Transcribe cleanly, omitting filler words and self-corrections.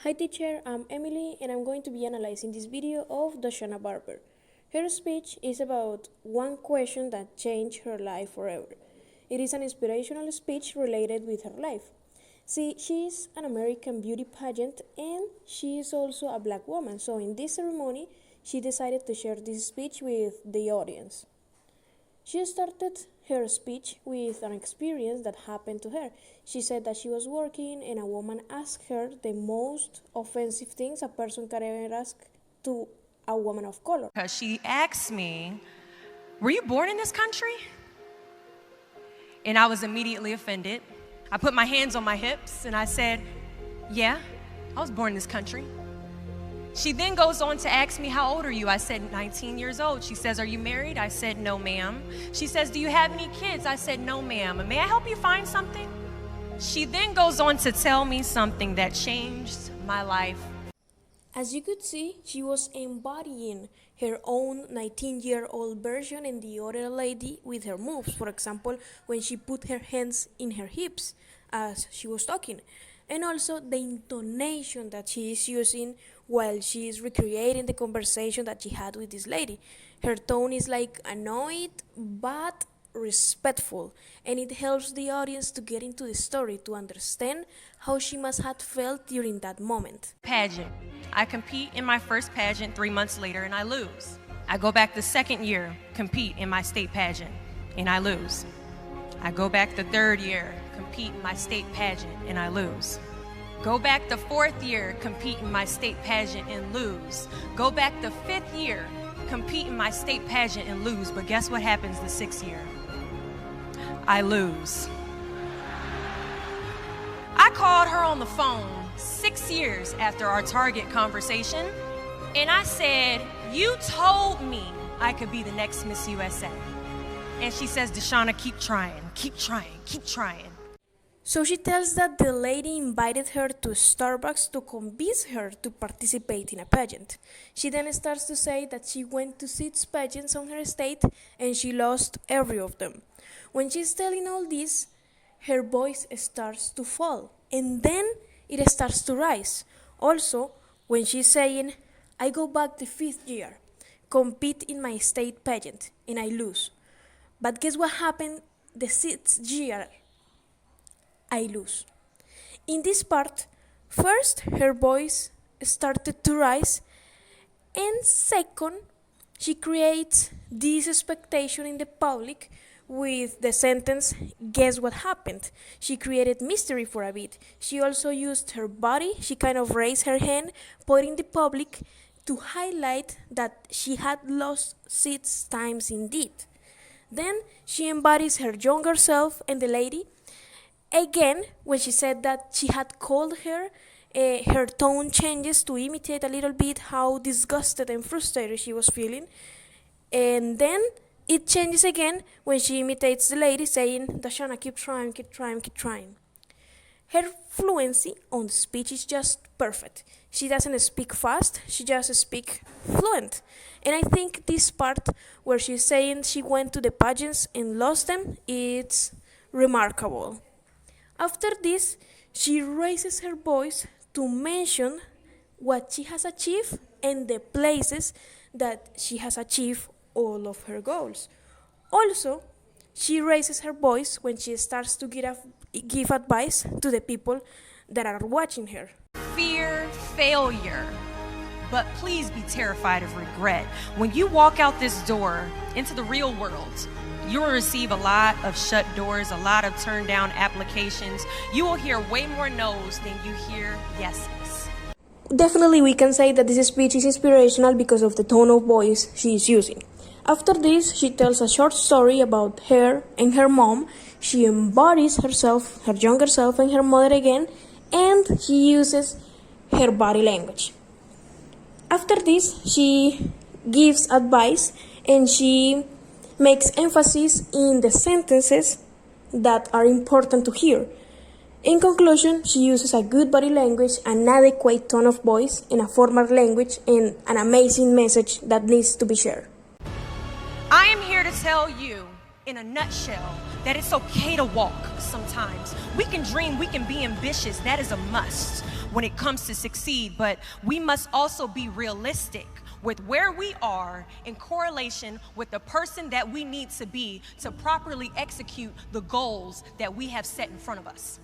Hi teacher, I'm Emily and I'm going to be analyzing this video of Doshana Barber. Her speech is about one question that changed her life forever. It is an inspirational speech related with her life. See, she is an American beauty pageant and she is also a black woman, so in this ceremony, she decided to share this speech with the audience. She started her speech with an experience that happened to her. She said that she was working and a woman asked her the most offensive things a person can ever ask to a woman of color. Because she asked me, "Were you born in this country?" And I was immediately offended. I put my hands on my hips and I said, "Yeah, I was born in this country." She then goes on to ask me, "How old are you?" I said, 19 years old. She says, "Are you married?" I said, "No, ma'am." She says, "Do you have any kids?" I said, "No, ma'am." "May I help you find something?" She then goes on to tell me something that changed my life. As you could see, she was embodying her own 19-year-old version and the other lady with her moves. For example, when she put her hands in her hips as she was talking. And also the intonation that she is using while she is recreating the conversation that she had with this lady. Her tone is like annoyed but respectful, and it helps the audience to get into the story, to understand how she must have felt during that moment. Pageant. I compete in my first pageant 3 months later and I lose. I go back the second year, compete in my state pageant, and I lose. I go back the third year, compete in my state pageant, and I lose. Go back the fourth year, compete in my state pageant and lose. Go back the fifth year, compete in my state pageant and lose. But guess what happens the sixth year? I lose. I called her on the phone 6 years after our Target conversation, and I said, "You told me I could be the next Miss USA." And she says, "Doshana, keep trying, keep trying, keep trying." So she tells that the lady invited her to Starbucks to convince her to participate in a pageant. She then starts to say that she went to 6 pageants on her state and she lost every of them. When she's telling all this, her voice starts to fall and then it starts to rise. Also, when she's saying, "I go back the 5th year, compete in my state pageant, and I lose. But guess what happened the 6th year? I lose." In this part, first her voice started to rise, and second, she creates this expectation in the public with the sentence, "Guess what happened?" She created mystery for a bit. She also used her body. She kind of raised her hand, pointing the public to highlight that she had lost 6 times indeed. Then she embodies her younger self and the lady. Again, when she said that she had called her, her tone changes to imitate a little bit how disgusted and frustrated she was feeling. And then it changes again when she imitates the lady saying, "Doshana, keep trying, keep trying, keep trying." Her fluency on the speech is just perfect. She doesn't speak fast, she just speaks fluent. And I think this part where she's saying she went to the pageants and lost them, it's remarkable. After this, she raises her voice to mention what she has achieved and the places that she has achieved all of her goals. Also, she raises her voice when she starts to give advice to the people that are watching her. Fear failure, but please be terrified of regret. When you walk out this door into the real world, you will receive a lot of shut doors, a lot of turned down applications. You will hear way more no's than you hear yeses. Definitely we can say that this speech is inspirational because of the tone of voice she is using. After this, she tells a short story about her and her mom. She embodies herself, her younger self, and her mother again, and she uses her body language. After this, she gives advice and she makes emphasis in the sentences that are important to hear. In conclusion, she uses a good body language, an adequate tone of voice, and a formal language, and an amazing message that needs to be shared. I am here to tell you, in a nutshell, that it's okay to walk sometimes. We can dream, we can be ambitious, that is a must. when it comes to succeed, but we must also be realistic with where we are in correlation with the person that we need to be to properly execute the goals that we have set in front of us.